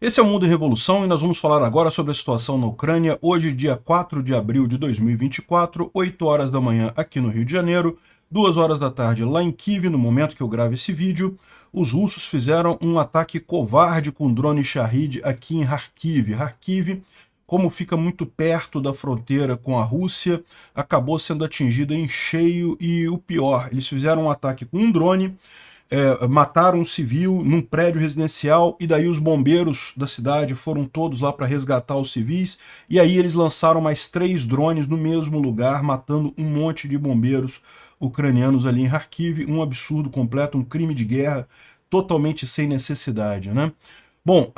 Esse é o Mundo em Revolução e nós vamos falar agora sobre a situação na Ucrânia, hoje, dia 4 de abril de 2024, 8 horas da manhã aqui no Rio de Janeiro, 2 horas da tarde lá em Kiev, no momento que eu gravo esse vídeo. Os russos fizeram um ataque covarde com drone Shahid aqui em Kharkiv. Kharkiv, como fica muito perto da fronteira com a Rússia, acabou sendo atingida em cheio e o pior, eles fizeram um ataque com um drone, mataram um civil num prédio residencial e daí os bombeiros da cidade foram todos lá para resgatar os civis e aí eles lançaram mais 3 drones no mesmo lugar, matando um monte de bombeiros ucranianos ali em Kharkiv, um absurdo completo, um crime de guerra totalmente sem necessidade, né? Bom,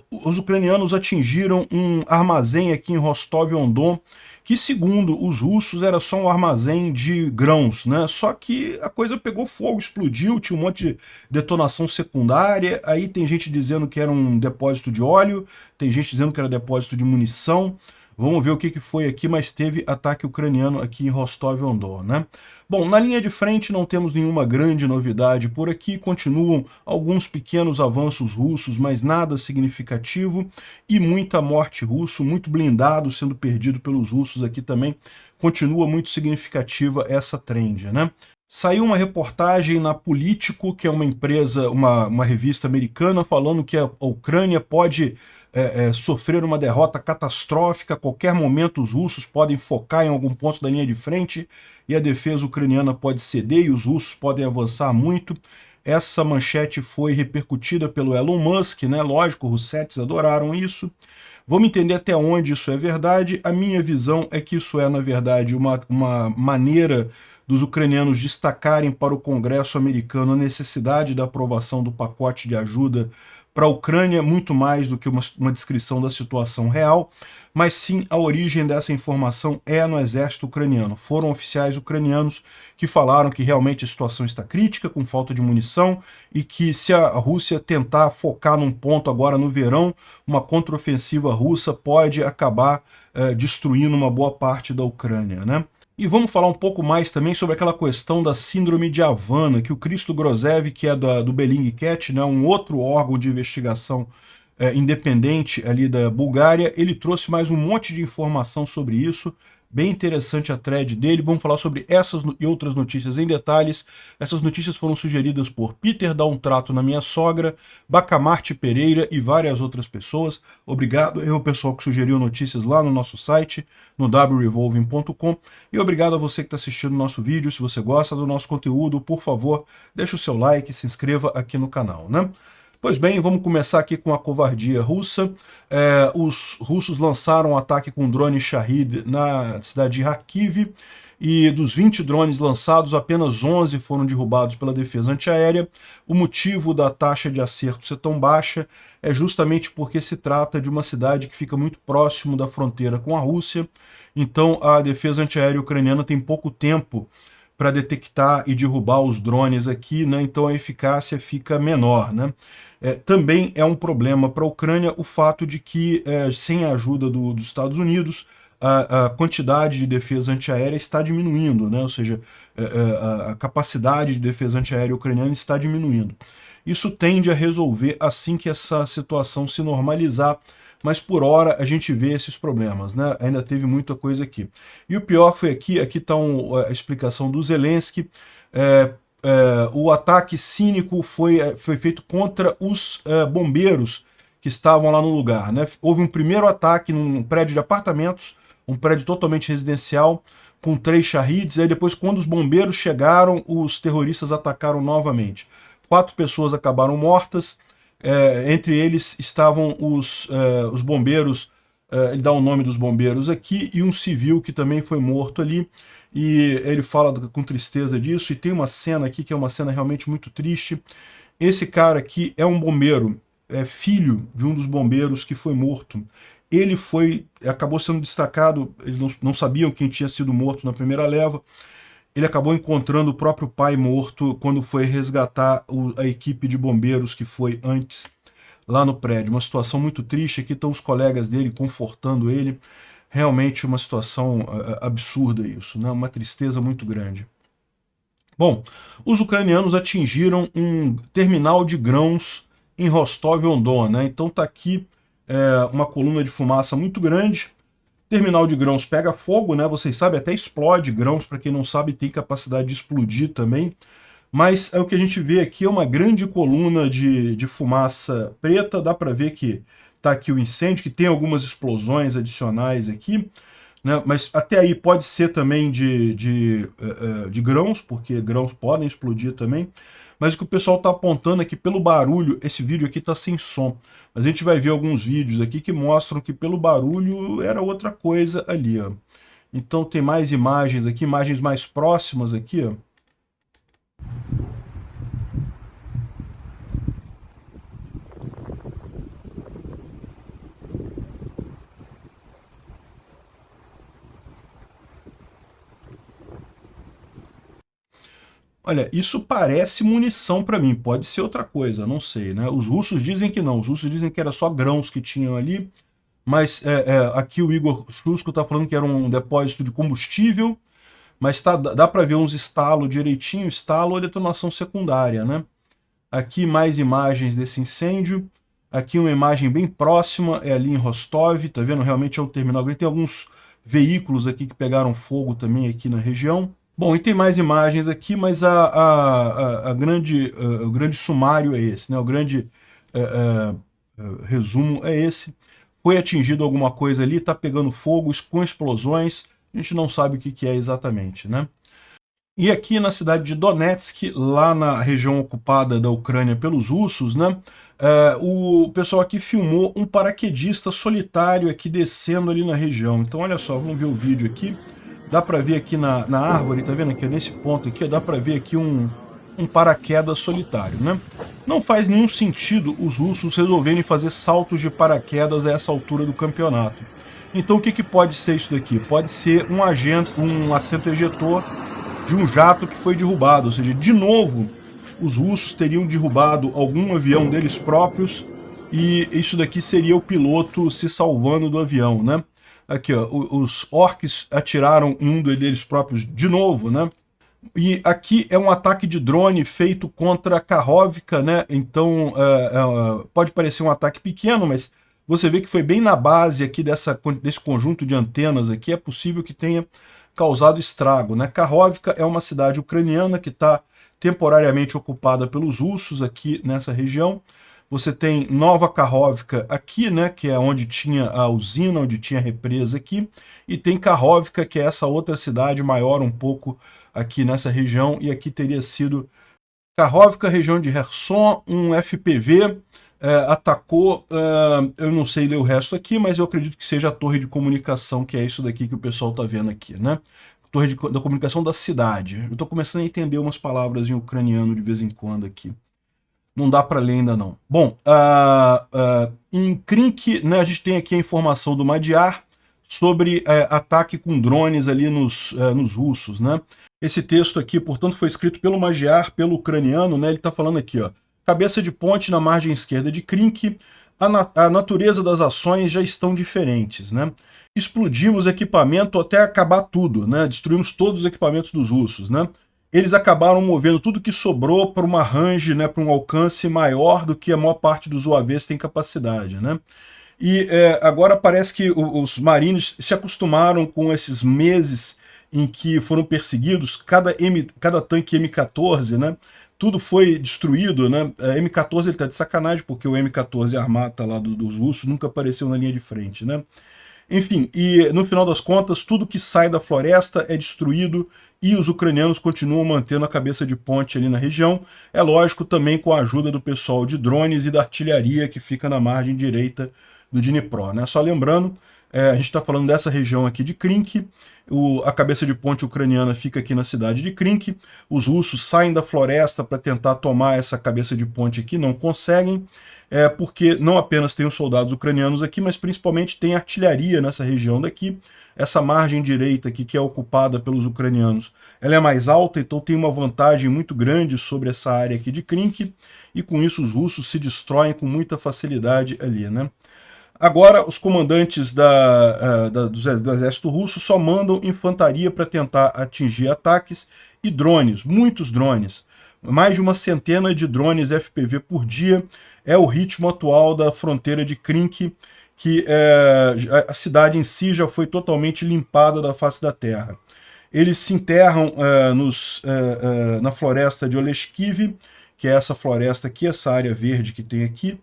os ucranianos atingiram um armazém aqui em Rostov-on-Don, que segundo os russos era só um armazém de grãos, né? Só que a coisa pegou fogo, explodiu, tinha um monte de detonação secundária, aí tem gente dizendo que era um depósito de óleo, tem gente dizendo que era depósito de munição. Vamos ver o que foi aqui, mas teve ataque ucraniano aqui em Rostov-on-Don, né? Bom, na linha de frente não temos nenhuma grande novidade por aqui, continuam alguns pequenos avanços russos, mas nada significativo, e muita morte russa, muito blindado sendo perdido pelos russos aqui também. Continua muito significativa essa trend, né? Saiu uma reportagem na Político, que é uma empresa, uma revista americana, falando que a Ucrânia pode sofrer uma derrota catastrófica, a qualquer momento os russos podem focar em algum ponto da linha de frente e a defesa ucraniana pode ceder e os russos podem avançar muito. Essa manchete foi repercutida pelo Elon Musk, né? Lógico, os russetes adoraram isso. Vamos entender até onde isso é verdade. A minha visão é que isso é, na verdade, uma maneira dos ucranianos destacarem para o Congresso americano a necessidade da aprovação do pacote de ajuda para a Ucrânia, muito mais do que uma descrição da situação real, mas sim a origem dessa informação é no exército ucraniano. Foram oficiais ucranianos que falaram que realmente a situação está crítica, com falta de munição, e que se a Rússia tentar focar num ponto agora no verão, uma contraofensiva russa pode acabar destruindo uma boa parte da Ucrânia, né? E vamos falar um pouco mais também sobre aquela questão da síndrome de Havana, que o Christo Grozev, que é do Bellingcat, né, um outro órgão de investigação independente ali da Bulgária, ele trouxe mais um monte de informação sobre isso. Bem interessante a thread dele. Vamos falar sobre essas e outras notícias em detalhes. Essas notícias foram sugeridas por Peter Dá um Trato na Minha Sogra, Bacamarte Pereira e várias outras pessoas. Obrigado ao pessoal que sugeriu notícias lá no nosso site, no wrevolving.com. E obrigado a você que está assistindo o nosso vídeo. Se você gosta do nosso conteúdo, por favor, deixe o seu like e se inscreva aqui no canal, né? Pois bem, vamos começar aqui com a covardia russa. Os russos lançaram um ataque com drone Shahid na cidade de Kharkiv, e dos 20 drones lançados, apenas 11 foram derrubados pela defesa antiaérea. O motivo da taxa de acerto ser tão baixa é justamente porque se trata de uma cidade que fica muito próximo da fronteira com a Rússia, então a defesa antiaérea ucraniana tem pouco tempo para detectar e derrubar os drones aqui, né? Então a eficácia fica menor, né? Também é um problema para a Ucrânia o fato de que, sem a ajuda dos Estados Unidos, a quantidade de defesa antiaérea está diminuindo, né? Ou seja, a capacidade de defesa antiaérea ucraniana está diminuindo. Isso tende a resolver assim que essa situação se normalizar, mas por hora a gente vê esses problemas, né? Ainda teve muita coisa aqui. E o pior foi aqui está a explicação do Zelensky. O ataque cínico foi feito contra os bombeiros que estavam lá no lugar, né? Houve um primeiro ataque num prédio de apartamentos, um prédio totalmente residencial, com 3 Shahids, aí depois, quando os bombeiros chegaram, os terroristas atacaram novamente. 4 pessoas acabaram mortas, entre eles estavam os bombeiros, ele dá o nome dos bombeiros aqui, e um civil que também foi morto ali, e ele fala com tristeza disso, e tem uma cena aqui que é uma cena realmente muito triste. Esse cara aqui é um bombeiro, é filho de um dos bombeiros que foi morto. Ele acabou sendo destacado, eles não sabiam quem tinha sido morto na primeira leva. Ele acabou encontrando o próprio pai morto quando foi resgatar a equipe de bombeiros que foi antes lá no prédio. Uma situação muito triste. Aqui estão os colegas dele confortando ele. Realmente uma situação absurda isso, né? Uma tristeza muito grande. Bom, os ucranianos atingiram um terminal de grãos em Rostov-on-Don, né? Então tá aqui uma coluna de fumaça muito grande. Terminal de grãos pega fogo, né? Vocês sabem, até explode grãos, para quem não sabe, tem capacidade de explodir também. Mas o que a gente vê aqui é uma grande coluna de fumaça preta. Dá para ver que tá aqui o incêndio, que tem algumas explosões adicionais aqui, né? Mas até aí pode ser também de grãos, porque grãos podem explodir também. Mas o que o pessoal está apontando é que pelo barulho, esse vídeo aqui está sem som. Mas a gente vai ver alguns vídeos aqui que mostram que pelo barulho era outra coisa ali, ó. Então tem mais imagens aqui, imagens mais próximas aqui, ó. Olha, isso parece munição para mim, pode ser outra coisa, não sei, né? Os russos dizem que não, os russos dizem que era só grãos que tinham ali, mas aqui o Igor Chusco está falando que era um depósito de combustível, mas dá para ver uns estalos direitinho, estalo ou detonação secundária, né? Aqui mais imagens desse incêndio, aqui uma imagem bem próxima, é ali em Rostov, tá vendo? Realmente é um terminal, tem alguns veículos aqui que pegaram fogo também aqui na região. Bom, e tem mais imagens aqui, mas o grande sumário é esse, né? O grande resumo é esse. Foi atingido alguma coisa ali, está pegando fogo, com explosões, a gente não sabe o que é exatamente, né? E aqui na cidade de Donetsk, lá na região ocupada da Ucrânia pelos russos, né? O pessoal aqui filmou um paraquedista solitário aqui descendo ali na região. Então olha só, vamos ver o vídeo aqui. Dá para ver aqui na árvore, tá vendo aqui, nesse ponto aqui, dá para ver aqui um paraquedas solitário, né? Não faz nenhum sentido os russos resolverem fazer saltos de paraquedas a essa altura do campeonato. Então o que pode ser isso daqui? Pode ser um assento ejetor de um jato que foi derrubado, ou seja, de novo, os russos teriam derrubado algum avião deles próprios e isso daqui seria o piloto se salvando do avião, né? Aqui, ó, os orcs atiraram em um deles próprios de novo, né? E aqui é um ataque de drone feito contra Kakhovka, né? Então, pode parecer um ataque pequeno, mas você vê que foi bem na base aqui desse conjunto de antenas aqui, é possível que tenha causado estrago, né? Kakhovka é uma cidade ucraniana que está temporariamente ocupada pelos russos aqui nessa região. Você tem Nova Kakhovka aqui, né, que é onde tinha a usina, onde tinha a represa aqui, e tem Kakhovka, que é essa outra cidade maior um pouco aqui nessa região, e aqui teria sido Kakhovka, região de Kherson, um FPV atacou, eu não sei ler o resto aqui, mas eu acredito que seja a torre de comunicação, que é isso daqui que o pessoal está vendo aqui, né? Torre da comunicação da cidade. Eu estou começando a entender umas palavras em ucraniano de vez em quando aqui. Não dá para ler ainda não. Bom, em Krink, né, a gente tem aqui a informação do Madiar sobre ataque com drones ali nos russos, né? Esse texto aqui, portanto, foi escrito pelo Madiar, pelo ucraniano, né? Ele está falando aqui, ó. Cabeça de ponte na margem esquerda de Krink, a natureza das ações já estão diferentes, né? Explodimos equipamento até acabar tudo, né? Destruímos todos os equipamentos dos russos, né? Eles acabaram movendo tudo que sobrou para uma range, né, para um alcance maior do que a maior parte dos UAVs tem capacidade, né? E agora parece que os marines se acostumaram com esses meses em que foram perseguidos, cada tanque M14, né? Tudo foi destruído, né? M14 ele tá de sacanagem, porque o M14 Armata lá dos russos nunca apareceu na linha de frente, né? Enfim, e no final das contas, tudo que sai da floresta é destruído e os ucranianos continuam mantendo a cabeça de ponte ali na região. É lógico, também com a ajuda do pessoal de drones e da artilharia que fica na margem direita do Dnipro, né? Só lembrando, a gente está falando dessa região aqui de Krink, a cabeça de ponte ucraniana fica aqui na cidade de Krink, os russos saem da floresta para tentar tomar essa cabeça de ponte aqui, não conseguem, porque não apenas tem os soldados ucranianos aqui, mas principalmente tem artilharia nessa região daqui. Essa margem direita aqui, que é ocupada pelos ucranianos, ela é mais alta, então tem uma vantagem muito grande sobre essa área aqui de Krink, e com isso os russos se destroem com muita facilidade ali, né? Agora, os comandantes do exército russo só mandam infantaria para tentar atingir ataques e drones, muitos drones. Mais de uma centena de drones FPV por dia. é o ritmo atual da fronteira de Krink, que a cidade em si já foi totalmente limpada da face da terra. Eles se enterram na floresta de Oleshkiv, que é essa floresta aqui, essa área verde que tem aqui,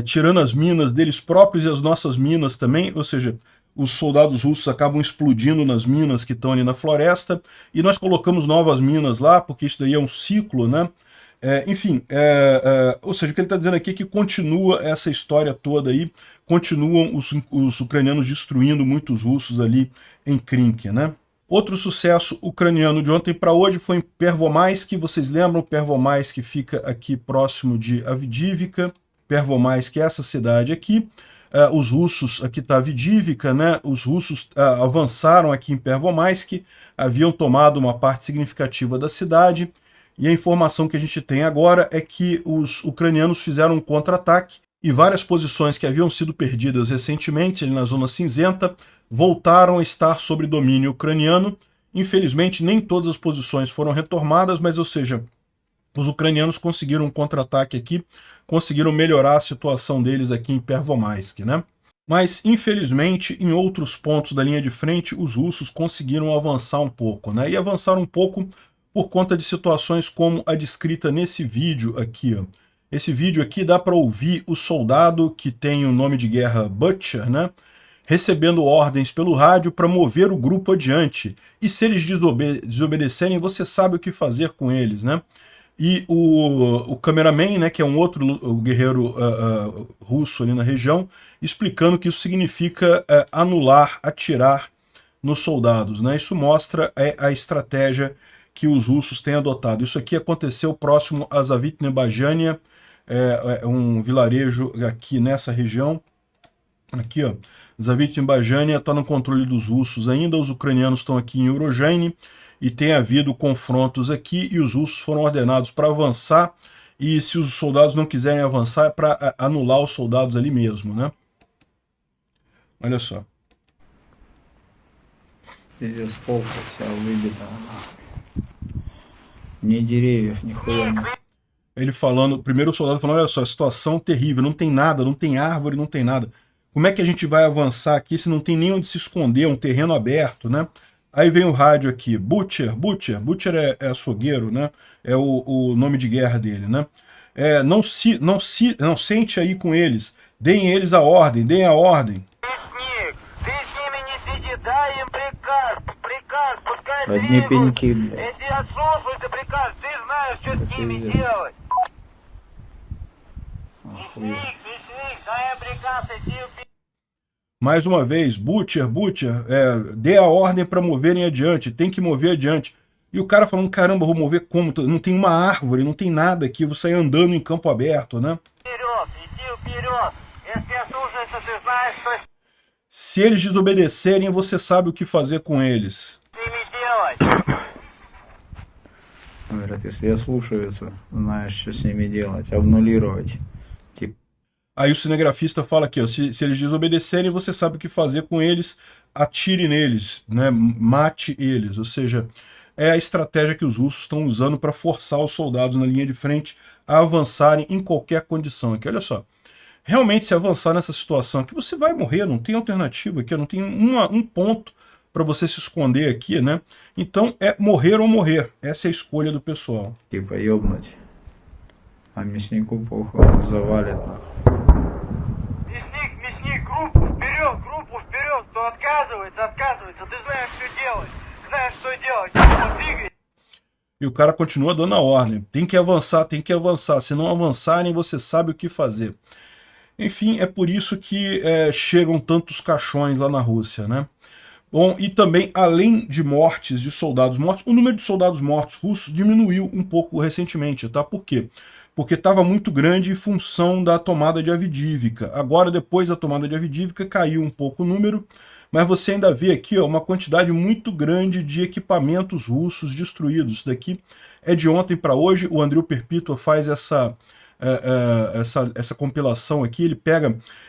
tirando as minas deles próprios e as nossas minas também, ou seja, os soldados russos acabam explodindo nas minas que estão ali na floresta, e nós colocamos novas minas lá, porque isso daí é um ciclo, né? Ou seja, o que ele está dizendo aqui é que continua essa história toda aí, continuam os ucranianos destruindo muitos russos ali em Krink, né? Outro sucesso ucraniano de ontem para hoje foi em Pervomaisk, vocês lembram? Pervomaisk fica aqui próximo de Avdiivka, Pervomaisk é essa cidade aqui. Os russos, aqui está Avdiivka, né? Os russos avançaram aqui em Pervomaisk, haviam tomado uma parte significativa da cidade, e a informação que a gente tem agora é que os ucranianos fizeram um contra-ataque e várias posições que haviam sido perdidas recentemente ali na Zona Cinzenta voltaram a estar sob domínio ucraniano. Infelizmente, nem todas as posições foram retomadas, mas, ou seja, os ucranianos conseguiram um contra-ataque aqui, conseguiram melhorar a situação deles aqui em Pervomaisk, né? Mas, infelizmente, em outros pontos da linha de frente, os russos conseguiram avançar um pouco, né? E avançaram um pouco por conta de situações como a descrita nesse vídeo aqui, ó. Esse vídeo aqui dá para ouvir o soldado que tem o nome de guerra Butcher, né? Recebendo ordens pelo rádio para mover o grupo adiante. E se eles desobedecerem, você sabe o que fazer com eles, né? E o cameraman, né, que é um outro guerreiro russo ali na região, explicando que isso significa anular, atirar nos soldados, né? Isso mostra a estratégia que os russos têm adotado. Isso aqui aconteceu próximo a Zavitne Bajania, um vilarejo aqui nessa região. Aqui, ó, Zavitne Bajania está no controle dos russos ainda, os ucranianos estão aqui em Urozhaine, e tem havido confrontos aqui, e os russos foram ordenados para avançar, e se os soldados não quiserem avançar, é para anular os soldados ali mesmo, né? Olha só. Ele falando, primeiro o soldado falando, olha só, situação terrível, não tem nada, não tem árvore, não tem nada. Como é que a gente vai avançar aqui se não tem nem onde se esconder, um terreno aberto, né? Aí vem o rádio aqui, Butcher é açougueiro, né? É o nome de guerra dele, né? Não sente aí com eles, deem eles a ordem, deem a ordem. Одни пеньки, Mais uma vez, Butcher, dê a ordem para moverem adiante, tem que mover adiante. E o cara falando, caramba, vou mover como? Não tem uma árvore, não tem nada aqui, vou sair andando em campo aberto, né? Se eles desobedecerem, você sabe o que fazer com eles. говорят, если ослушаются, знаешь, что с ними делать, обнулировать. Aí o cinegrafista fala aqui, ó, se eles desobedecerem, você sabe o que fazer com eles, atire neles, né, mate eles. Ou seja, é a estratégia que os russos estão usando para forçar os soldados na linha de frente a avançarem em qualquer condição. Aqui, olha só, realmente se avançar nessa situação aqui, você vai morrer, não tem alternativa aqui, não tem um ponto para você se esconder aqui, né? Então é morrer ou morrer, essa é a escolha do pessoal. Типа ёбнуть. А мяснику похуй, завалит. Мясник, группу вперед, кто отказывается, ты знаешь, что делать, двигай. E o cara continua dando a ordem, tem que avançar, se não avançarem, você sabe o que fazer. Enfim, é por isso que chegam tantos caixões lá na Rússia, né? Bom, e também, além de mortes, de soldados mortos, o número de soldados mortos russos diminuiu um pouco recentemente, tá? Por quê? Porque estava muito grande em função da tomada de Avdiivka. Agora, depois da tomada de Avdiivka, caiu um pouco o número, mas você ainda vê aqui, ó, uma quantidade muito grande de equipamentos russos destruídos. Isso daqui é de ontem para hoje, o Andriy Perpetua faz essa compilação aqui,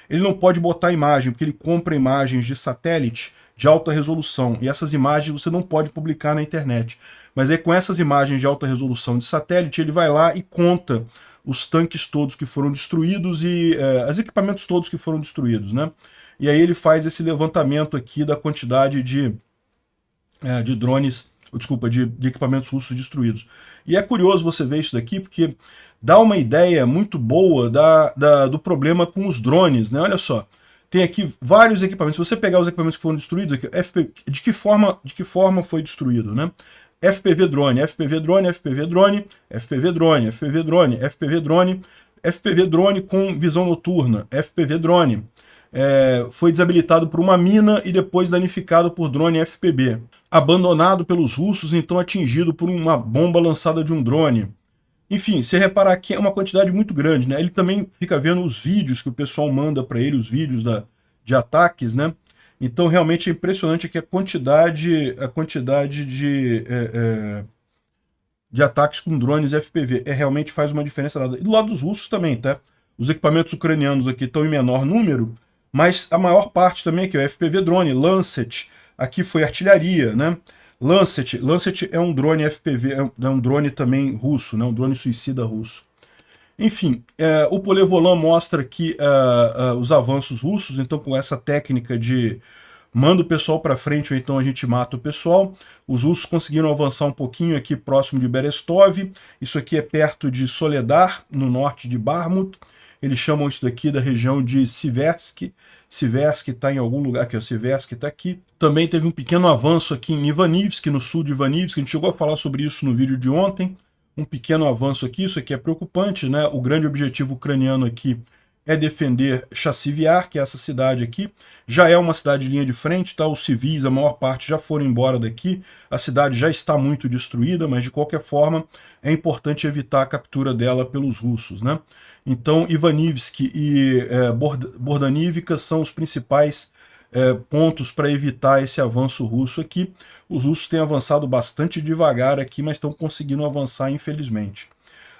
ele não pode botar imagem, porque ele compra imagens de satélite de alta resolução, e essas imagens você não pode publicar na internet. Mas aí com essas imagens de alta resolução de satélite, ele vai lá e conta os tanques todos que foram destruídos e os equipamentos todos que foram destruídos, né? E aí ele faz esse levantamento aqui da quantidade de drones, desculpa, de equipamentos russos destruídos. E é curioso você ver isso daqui, porque dá uma ideia muito boa do problema com os drones, né? Olha só, tem aqui vários equipamentos. Se você pegar os equipamentos que foram destruídos aqui, de que forma foi destruído, né? FPV drone, FPV drone, FPV drone, FPV drone, FPV drone, FPV drone, FPV drone com visão noturna, FPV drone. Foi desabilitado por uma mina e depois danificado por drone FPB. Abandonado pelos russos, então atingido por uma bomba lançada de um drone. Enfim, você reparar aqui é uma quantidade muito grande, né? Ele também fica vendo os vídeos que o pessoal manda para ele, os vídeos de ataques, né? Então realmente é impressionante aqui a quantidade de ataques com drones FPV. Realmente faz uma diferença nada. E do lado dos russos também, tá? Os equipamentos ucranianos aqui estão em menor número, mas a maior parte também aqui, o FPV drone, Lancet, aqui foi artilharia, né? Lancet é um drone FPV, é um drone também russo, né? Um drone suicida russo. Enfim, o Polevolan mostra aqui os avanços russos, então com essa técnica de manda o pessoal para frente ou então a gente mata o pessoal. Os russos conseguiram avançar um pouquinho aqui próximo de Berestov, isso aqui é perto de Soledar, no norte de Bakhmut. Eles chamam isso daqui da região de Siversk. Siversk está em algum lugar, aqui, ó, Siversk está aqui. Também teve um pequeno avanço aqui em Ivanivsk, no sul de Ivanivsk. A gente chegou a falar sobre isso no vídeo de ontem. Um pequeno avanço aqui, isso aqui é preocupante, né? O grande objetivo ucraniano aqui é defender Chassivyar, que é essa cidade aqui. Já é uma cidade de linha de frente, tá? Os civis, a maior parte, já foram embora daqui. A cidade já está muito destruída, mas de qualquer forma é importante evitar a captura dela pelos russos, né? Então, Ivanivsk e Bordanivka são os principais pontos para evitar esse avanço russo aqui. Os russos têm avançado bastante devagar aqui, mas estão conseguindo avançar, infelizmente.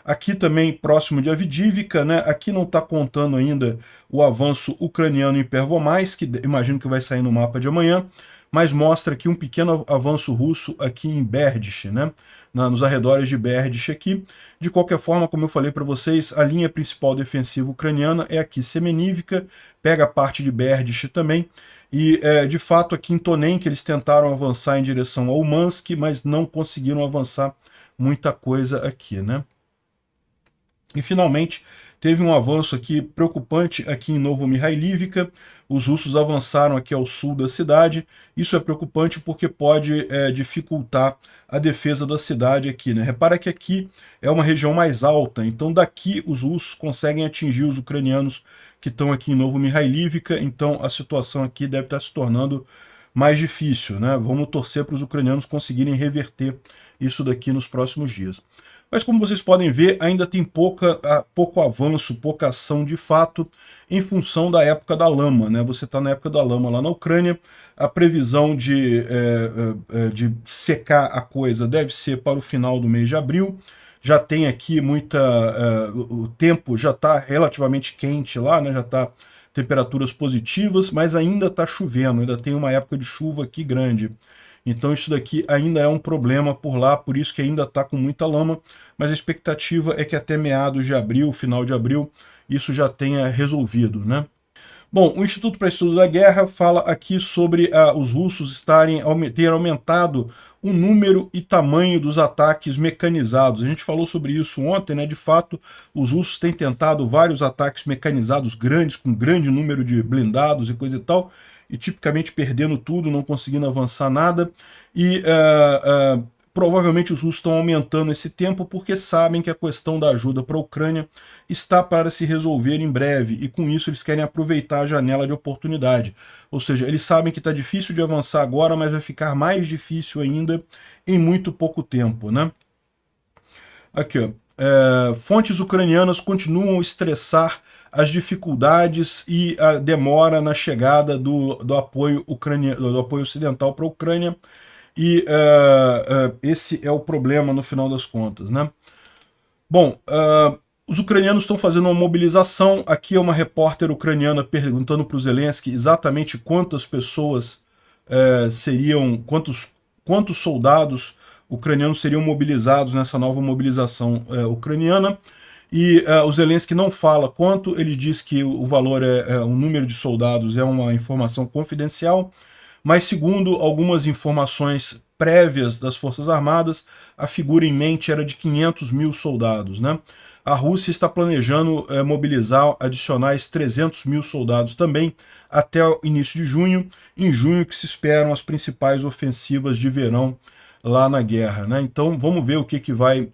Aqui também, próximo de Avdiivka, né? Aqui não está contando ainda o avanço ucraniano em Pervomais, que imagino que vai sair no mapa de amanhã, mas mostra aqui um pequeno avanço russo aqui em Berdish, né? Nos arredores de Berdish aqui. De qualquer forma, como eu falei para vocês, a linha principal defensiva ucraniana é aqui Semenivka, pega a parte de Berdish também, e de fato aqui em Tonenk eles tentaram avançar em direção ao Umansk, mas não conseguiram avançar muita coisa aqui, né? E finalmente teve um avanço aqui preocupante aqui em Novomihailivka. Os russos avançaram aqui ao sul da cidade. Isso é preocupante porque pode dificultar a defesa da cidade aqui, né? Repara que aqui é uma região mais alta, então daqui os russos conseguem atingir os ucranianos que estão aqui em Novomihailivka, então a situação aqui deve estar se tornando mais difícil, né? Vamos torcer para os ucranianos conseguirem reverter isso daqui nos próximos dias. Mas como vocês podem ver, ainda tem pouco avanço, pouca ação de fato, em função da época da lama, né? Você está na época da lama lá na Ucrânia, a previsão de secar a coisa deve ser para o final do mês de abril. Já tem aqui o tempo já está relativamente quente lá, né? Já está temperaturas positivas, mas ainda está chovendo, ainda tem uma época de chuva aqui grande. Então isso daqui ainda é um problema por lá, por isso que ainda está com muita lama, mas a expectativa é que até meados de abril, final de abril, isso já tenha resolvido, né? Bom, o Instituto para Estudo da Guerra fala aqui sobre os russos terem aumentado o número e tamanho dos ataques mecanizados. A gente falou sobre isso ontem, né? De fato, os russos têm tentado vários ataques mecanizados grandes, com grande número de blindados e coisa e tal, e tipicamente perdendo tudo, não conseguindo avançar nada, e provavelmente os russos estão aumentando esse tempo porque sabem que a questão da ajuda para a Ucrânia está para se resolver em breve, e com isso eles querem aproveitar a janela de oportunidade. Ou seja, eles sabem que está difícil de avançar agora, mas vai ficar mais difícil ainda em muito pouco tempo, né? Aqui, ó. Fontes ucranianas continuam a estressar as dificuldades e a demora na chegada do apoio ocidental para a Ucrânia, e esse é o problema no final das contas, né? Bom, os ucranianos estão fazendo uma mobilização. Aqui é uma repórter ucraniana perguntando para o Zelensky exatamente quantas pessoas quantos soldados ucranianos seriam mobilizados nessa nova mobilização ucraniana. E o Zelensky não fala quanto, ele diz que o valor o número de soldados é uma informação confidencial, mas segundo algumas informações prévias das Forças Armadas, a figura em mente era de 500 mil soldados, né? A Rússia está planejando mobilizar adicionais 300 mil soldados também até o início de junho, em junho que se esperam as principais ofensivas de verão lá na guerra, né? Então vamos ver o que vai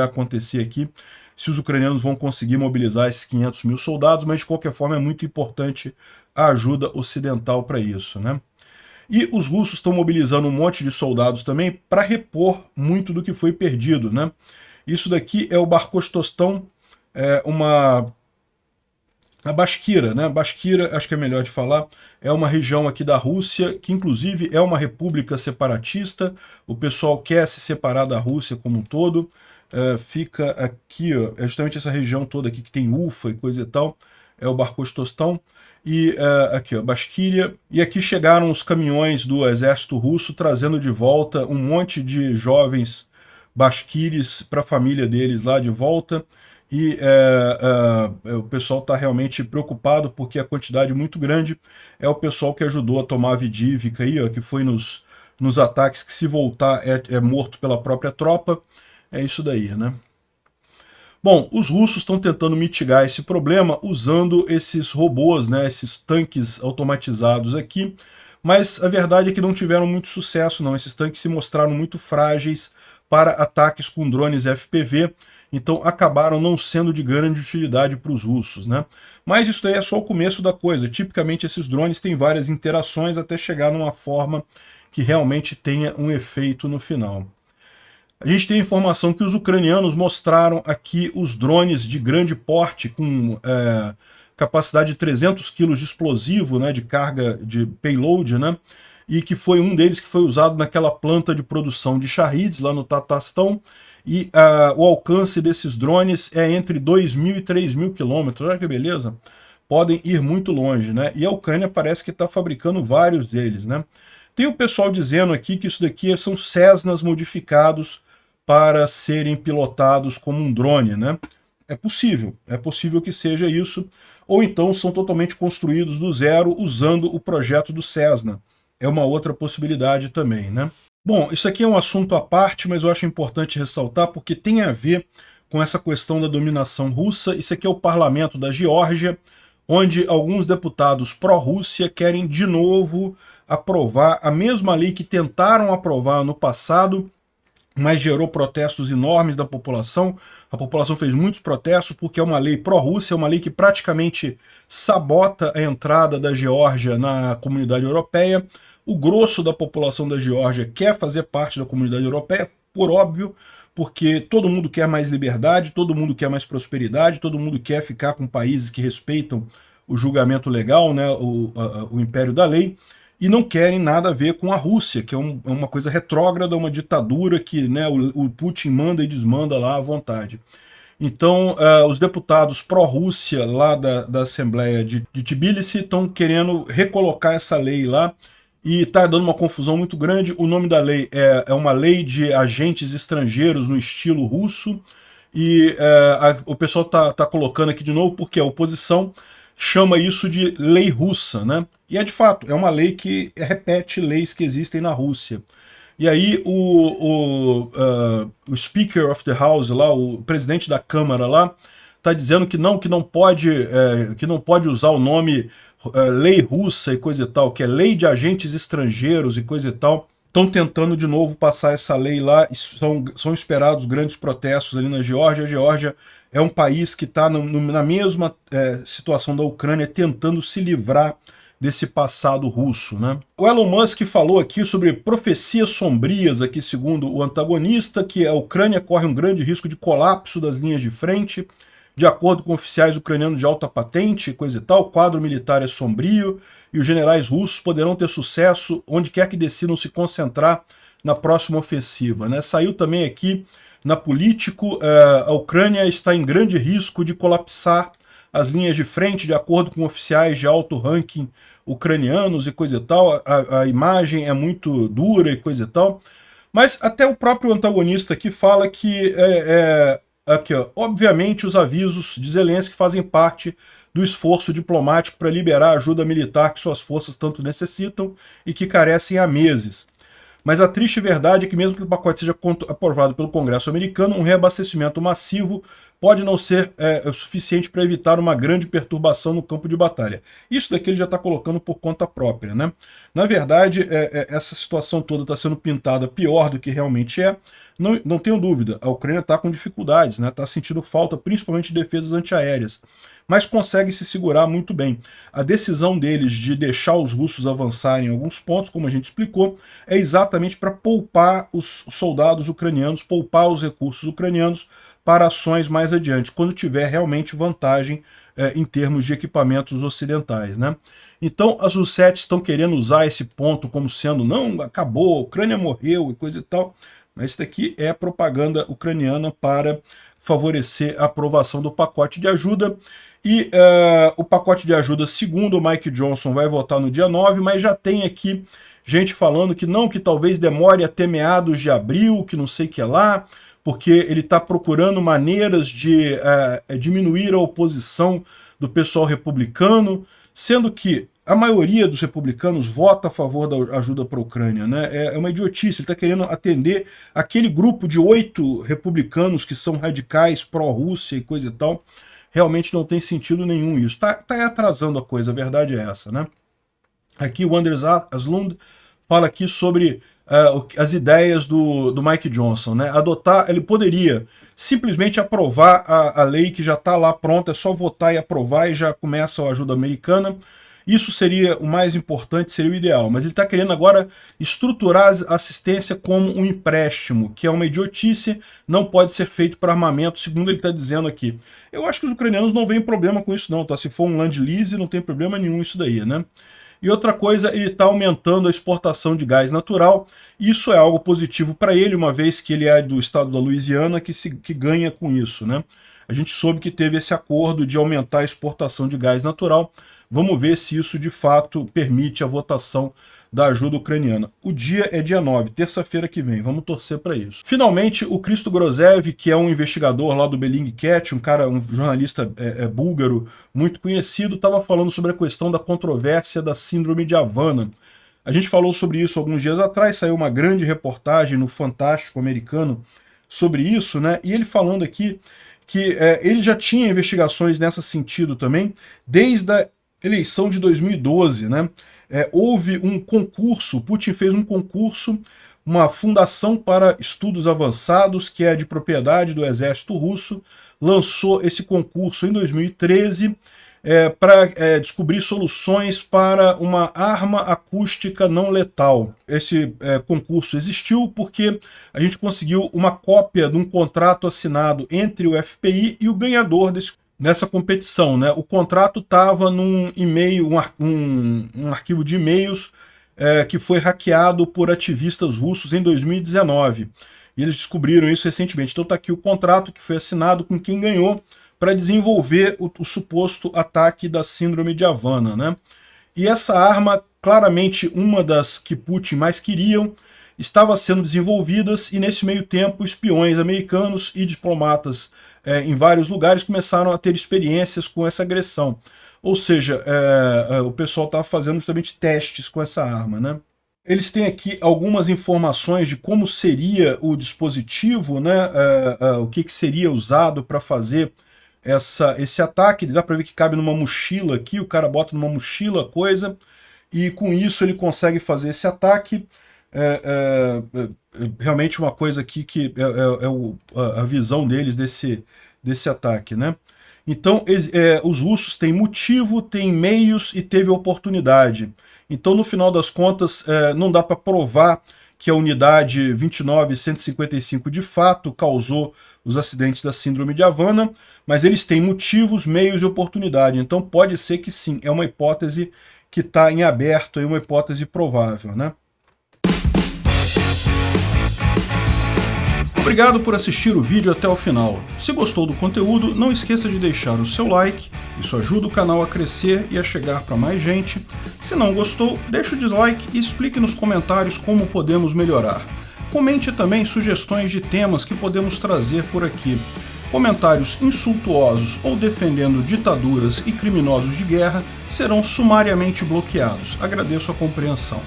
acontecer aqui, se os ucranianos vão conseguir mobilizar esses 500 mil soldados, mas de qualquer forma é muito importante a ajuda ocidental para isso, né? E os russos estão mobilizando um monte de soldados também para repor muito do que foi perdido, né? Isso daqui é o Barkostostão, a Bashkira, né? Bashkira, acho que é melhor de falar, é uma região aqui da Rússia, que inclusive é uma república separatista, o pessoal quer se separar da Rússia como um todo, fica aqui, ó, é justamente essa região toda aqui que tem Ufa e coisa e tal, é o Barkostostão, e aqui, ó, Bashkiria, e aqui chegaram os caminhões do exército russo trazendo de volta um monte de jovens bashkiris para a família deles lá de volta, e o pessoal está realmente preocupado porque a quantidade muito grande é o pessoal que ajudou a tomar a Avdiivka aí, ó, que foi nos ataques que se voltar é morto pela própria tropa. É isso daí, né? Bom, os russos estão tentando mitigar esse problema usando esses robôs, né, esses tanques automatizados aqui, mas a verdade é que não tiveram muito sucesso, não. Esses tanques se mostraram muito frágeis para ataques com drones FPV, então acabaram não sendo de grande utilidade para os russos, né? Mas isso daí é só o começo da coisa. Tipicamente esses drones têm várias interações até chegar numa forma que realmente tenha um efeito no final. A gente tem informação que os ucranianos mostraram aqui os drones de grande porte com capacidade de 300 kg de explosivo, né, de carga de payload, né? E que foi um deles que foi usado naquela planta de produção de Shahids lá no Tatarstão, e o alcance desses drones é entre 2.000 e 3.000 quilômetros. Olha que beleza! Podem ir muito longe, né? E a Ucrânia parece que está fabricando vários deles, né? Tem o pessoal dizendo aqui que isso daqui são Cessnas modificados para serem pilotados como um drone, né? É possível que seja isso, ou então são totalmente construídos do zero usando o projeto do Cessna. É uma outra possibilidade também, né? Bom, isso aqui é um assunto à parte, mas eu acho importante ressaltar porque tem a ver com essa questão da dominação russa. Isso aqui é o parlamento da Geórgia, onde alguns deputados pró-Rússia querem de novo aprovar a mesma lei que tentaram aprovar no passado, mas gerou protestos enormes da população. A população fez muitos protestos porque é uma lei pró-Rússia, é uma lei que praticamente sabota a entrada da Geórgia na comunidade europeia. O grosso da população da Geórgia quer fazer parte da comunidade europeia, por óbvio, porque todo mundo quer mais liberdade, todo mundo quer mais prosperidade, todo mundo quer ficar com países que respeitam o julgamento legal, né, o império da lei, e não querem nada a ver com a Rússia, que é uma coisa retrógrada, uma ditadura que, né, o Putin manda e desmanda lá à vontade. Então, os deputados pró-Rússia lá da Assembleia de Tbilisi estão querendo recolocar essa lei lá, e está dando uma confusão muito grande. O nome da lei é uma lei de agentes estrangeiros no estilo russo, e o pessoal está colocando aqui de novo porque a oposição chama isso de lei russa, né? E de fato, é uma lei que repete leis que existem na Rússia. E aí o Speaker of the House lá, o presidente da Câmara lá, está dizendo que não pode usar o nome lei russa e coisa e tal, que é lei de agentes estrangeiros e coisa e tal. Estão tentando de novo passar essa lei lá, são esperados grandes protestos ali na Geórgia. A Geórgia é um país que está na mesma situação da Ucrânia, tentando se livrar desse passado russo, né? O Elon Musk falou aqui sobre profecias sombrias, aqui segundo o antagonista, que a Ucrânia corre um grande risco de colapso das linhas de frente. De acordo com oficiais ucranianos de alta patente, coisa e tal, o quadro militar é sombrio e os generais russos poderão ter sucesso onde quer que decidam se concentrar na próxima ofensiva, né? Saiu também aqui na Político, a Ucrânia está em grande risco de colapsar as linhas de frente, de acordo com oficiais de alto ranking ucranianos e coisa e tal. A imagem é muito dura e coisa e tal. Mas até o próprio antagonista aqui fala que aqui, ó, obviamente os avisos de Zelensky fazem parte do esforço diplomático para liberar a ajuda militar que suas forças tanto necessitam e que carecem há meses. Mas a triste verdade é que mesmo que o pacote seja aprovado pelo Congresso americano, um reabastecimento massivo pode não ser o suficiente para evitar uma grande perturbação no campo de batalha. Isso daqui ele já está colocando por conta própria, né? Na verdade, essa situação toda está sendo pintada pior do que realmente é. Não tenho dúvida, a Ucrânia está com dificuldades, né? Está sentindo falta principalmente de defesas antiaéreas, mas consegue se segurar muito bem. A decisão deles de deixar os russos avançarem em alguns pontos, como a gente explicou, é exatamente para poupar os soldados ucranianos, poupar os recursos ucranianos para ações mais adiante, quando tiver realmente vantagem em termos de equipamentos ocidentais, né? Então, as Russettes estão querendo usar esse ponto como sendo, não, acabou, a Ucrânia morreu e coisa e tal, mas isso daqui é propaganda ucraniana para favorecer a aprovação do pacote de ajuda. E o pacote de ajuda, segundo o Mike Johnson, vai votar no dia 9, mas já tem aqui gente falando que não, que talvez demore até meados de abril, que não sei o que lá, porque ele está procurando maneiras de diminuir a oposição do pessoal republicano, sendo que a maioria dos republicanos vota a favor da ajuda para a Ucrânia, né? É uma idiotice, ele está querendo atender aquele grupo de 8 republicanos que são radicais, pró-Rússia e coisa e tal. Realmente não tem sentido nenhum isso. Tá atrasando a coisa, a verdade é essa, né? Aqui o Anders Aslund fala aqui sobre as ideias do Mike Johnson, né? Ele poderia simplesmente aprovar a lei que já está lá pronta, é só votar e aprovar e já começa a ajuda americana. Isso seria o mais importante, seria o ideal, mas ele está querendo agora estruturar a assistência como um empréstimo, que é uma idiotice, não pode ser feito para armamento, segundo ele está dizendo aqui. Eu acho que os ucranianos não veem problema com isso não, tá? Se for um land lease, não tem problema nenhum isso daí, né? E outra coisa, ele está aumentando a exportação de gás natural. Isso é algo positivo para ele, uma vez que ele é do estado da Louisiana, que ganha com isso, né? A gente soube que teve esse acordo de aumentar a exportação de gás natural. Vamos ver se isso de fato permite a votação da ajuda ucraniana. O dia é dia 9, terça-feira que vem. Vamos torcer para isso. Finalmente, o Christo Grozev, que é um investigador lá do Bellingcat, um jornalista búlgaro muito conhecido, estava falando sobre a questão da controvérsia da síndrome de Havana. A gente falou sobre isso alguns dias atrás, saiu uma grande reportagem no Fantástico americano sobre isso, né? E ele falando aqui que ele já tinha investigações nesse sentido também, desde a eleição de 2012, né? Houve um concurso, Putin fez um concurso, uma fundação para estudos avançados, que é de propriedade do exército russo, lançou esse concurso em 2013 para descobrir soluções para uma arma acústica não letal. Esse concurso existiu porque a gente conseguiu uma cópia de um contrato assinado entre o FPI e o ganhador nessa competição, né? O contrato estava num e-mail, um arquivo de e-mails que foi hackeado por ativistas russos em 2019. E eles descobriram isso recentemente. Então está aqui o contrato que foi assinado com quem ganhou para desenvolver o suposto ataque da síndrome de Havana, né? E essa arma, claramente uma das que Putin mais queriam, estava sendo desenvolvidas e nesse meio tempo espiões americanos e diplomatas em vários lugares começaram a ter experiências com essa agressão. Ou seja, o pessoal estava fazendo justamente testes com essa arma, né? Eles têm aqui algumas informações de como seria o dispositivo, né? O que seria usado para fazer esse ataque. Dá para ver que cabe numa mochila aqui, o cara bota numa mochila a coisa, e com isso ele consegue fazer esse ataque. Realmente uma coisa aqui que a visão deles desse ataque, né? Então, os russos têm motivo, têm meios e teve oportunidade. Então, no final das contas, não dá para provar que a unidade 29155 de fato causou os acidentes da síndrome de Havana, mas eles têm motivos, meios e oportunidade. Então, pode ser que sim, é uma hipótese que está em aberto, é uma hipótese provável, né? Obrigado por assistir o vídeo até o final. Se gostou do conteúdo, não esqueça de deixar o seu like, isso ajuda o canal a crescer e a chegar para mais gente. Se não gostou, deixe o dislike e explique nos comentários como podemos melhorar. Comente também sugestões de temas que podemos trazer por aqui. Comentários insultuosos ou defendendo ditaduras e criminosos de guerra serão sumariamente bloqueados. Agradeço a compreensão.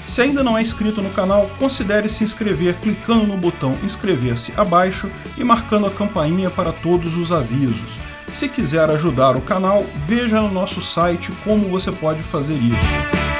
Se ainda não é inscrito no canal, considere se inscrever clicando no botão inscrever-se abaixo e marcando a campainha para todos os avisos. Se quiser ajudar o canal, veja no nosso site como você pode fazer isso.